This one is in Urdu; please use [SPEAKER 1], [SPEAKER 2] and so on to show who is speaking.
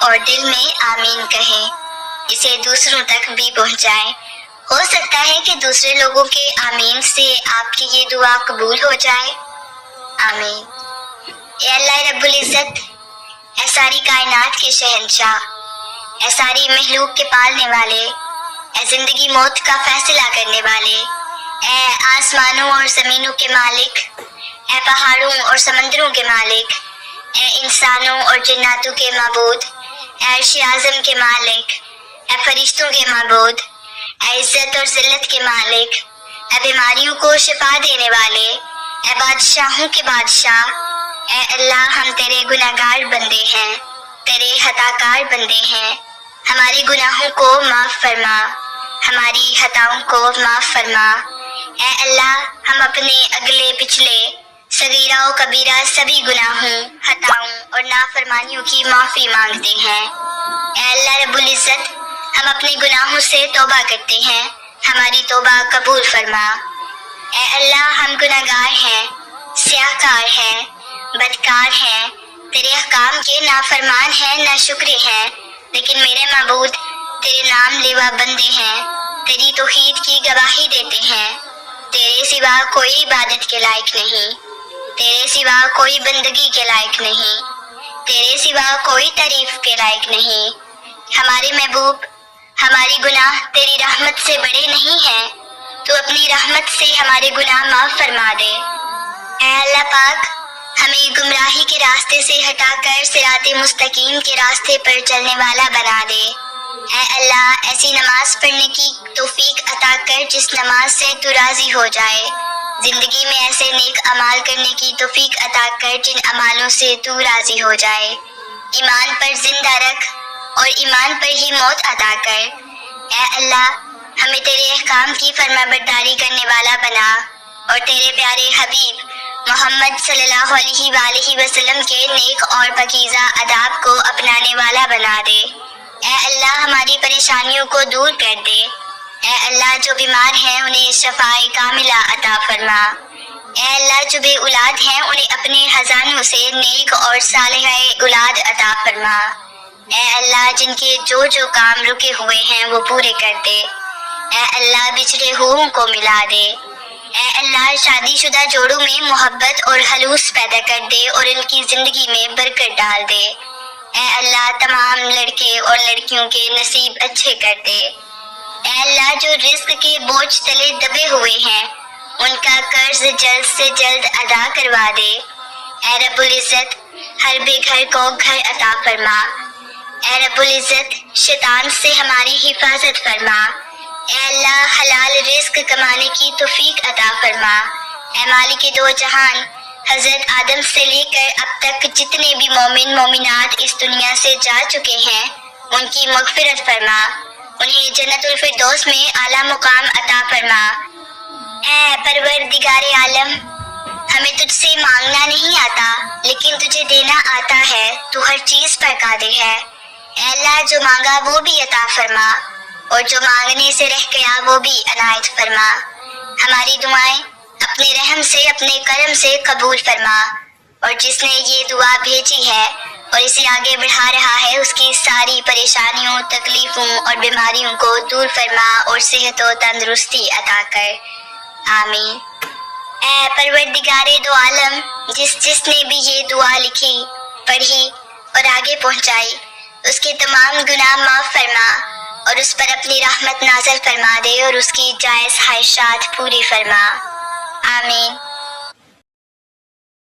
[SPEAKER 1] اور دل میں آمین کہیں، اسے دوسروں تک بھی پہنچائیں۔ ہو سکتا ہے کہ دوسرے لوگوں کے آمین سے آپ کی یہ دعا قبول ہو جائے۔ آمین۔ اے اللہ رب العزت، اے ساری کائنات کے شہنشاہ، اے ساری مخلوق کے پالنے والے، اے زندگی موت کا فیصلہ کرنے والے، اے آسمانوں اور زمینوں کے مالک، اے پہاڑوں اور سمندروں کے مالک، اے انسانوں اور جناتوں کے معبود، اے عرش اعظم کے مالک، اے فرشتوں کے معبود، اے عزت اور ذلت کے مالک، اے بیماریوں کو شفا دینے والے، اے بادشاہوں کے بادشاہ، اے اللہ ہم تیرے گناہگار بندے ہیں، تیرے خطا کار بندے ہیں، ہمارے گناہوں کو معاف فرما، ہماری خطاؤں کو معاف فرما۔ اے اللہ ہم اپنے اگلے پچھلے صغیرہ و کبیرہ سبھی گناہوں، خطاؤں اور نافرمانیوں کی معافی مانگتے ہیں۔ اے اللہ رب العزت، ہم اپنے گناہوں سے توبہ کرتے ہیں، ہماری توبہ قبول فرما۔ اے اللہ ہم گناہگار ہیں، سیاہ کار ہیں، بدکار ہیں، تیرے احکام کے نافرمان ہیں، ناشکرے ہیں، لیکن میرے معبود تیرے نام لیوا بندے ہیں، تیری توحید کی گواہی دیتے ہیں۔ تیرے سوا کوئی عبادت کے لائق نہیں، تیرے سوا کوئی بندگی کے لائق نہیں، تیرے سوا کوئی تعریف کے لائق نہیں۔ ہمارے محبوب، ہماری گناہ تیری رحمت سے بڑے نہیں ہیں، تو اپنی رحمت سے ہمارے گناہ معاف فرما دے۔ اے اللہ پاک، ہمیں گمراہی کے راستے سے ہٹا کر صراط مستقیم کے راستے پر چلنے والا بنا دے۔ اے اللہ ایسی نماز پڑھنے کی توفیق عطا کر جس نماز سے تو راضی ہو جائے، زندگی میں ایسے نیک اعمال کرنے کی توفیق عطا کر جن اعمالوں سے تو راضی ہو جائے، ایمان پر زندہ رکھ اور ایمان پر ہی موت عطا کر۔ اے اللہ ہمیں تیرے احکام کی فرما برداری کرنے والا بنا اور تیرے پیارے حبیب محمد صلی اللہ علیہ وآلہ وسلم کے نیک اور پاکیزہ آداب کو اپنانے والا بنا دے۔ اے اللہ ہماری پریشانیوں کو دور کر دے۔ اے اللہ جو بیمار ہیں انہیں شفائے کاملہ عطا فرما۔ اے اللہ جو بے اولاد ہیں انہیں اپنے خزانوں سے نیک اور صالحہ اولاد عطا فرما۔ اے اللہ جن کے جو کام رکے ہوئے ہیں وہ پورے کر دے۔ اے اللہ بچھڑے ہوئوں کو ملا دے۔ اے اللہ شادی شدہ جوڑوں میں محبت اور خلوص پیدا کر دے اور ان کی زندگی میں برکت ڈال دے۔ اے اللہ تمام لڑکے اور لڑکیوں کے نصیب اچھے کر دے۔ اے اللہ جو رزق کے بوجھ تلے دبے ہوئے ہیں ان کا قرض جلد سے جلد ادا کروا دے۔ اے رب العزت ہر بے گھر کو گھر عطا فرما۔ اے رب العزت شیطان سے ہماری حفاظت فرما۔ اے اللہ حلال رزق کمانے کی توفیق عطا فرما۔ اے مالک دو جہان، حضرت آدم سے لے کر اب تک جتنے بھی مومن مومنات اس دنیا سے جا چکے ہیں ان کی مغفرت فرما، انہیں جنت الفردوس میں اعلیٰ مقام عطا فرما۔ اے پروردگار عالم، ہمیں تجھ سے مانگنا نہیں آتا لیکن تجھے دینا آتا ہے، تو ہر چیز پر قادر ہے۔ اے اللہ جو مانگا وہ بھی عطا فرما اور جو مانگنے سے رہ گیا وہ بھی عنایت فرما۔ ہماری دعائیں اپنے رحم سے اپنے کرم سے قبول فرما، اور جس نے یہ دعا بھیجی ہے اور اسے آگے بڑھا رہا ہے اس کی ساری پریشانیوں، تکلیفوں اور بیماریوں کو دور فرما اور صحت و تندرستی عطا کر۔ آمین۔ اے پروردگار دو عالم، جس نے بھی یہ دعا لکھی، پڑھی اور آگے پہنچائی اس کے تمام گناہ معاف فرما اور اس پر اپنی رحمت نازل فرما دے اور اس کی جائز خواہشات پوری فرما۔ آمین۔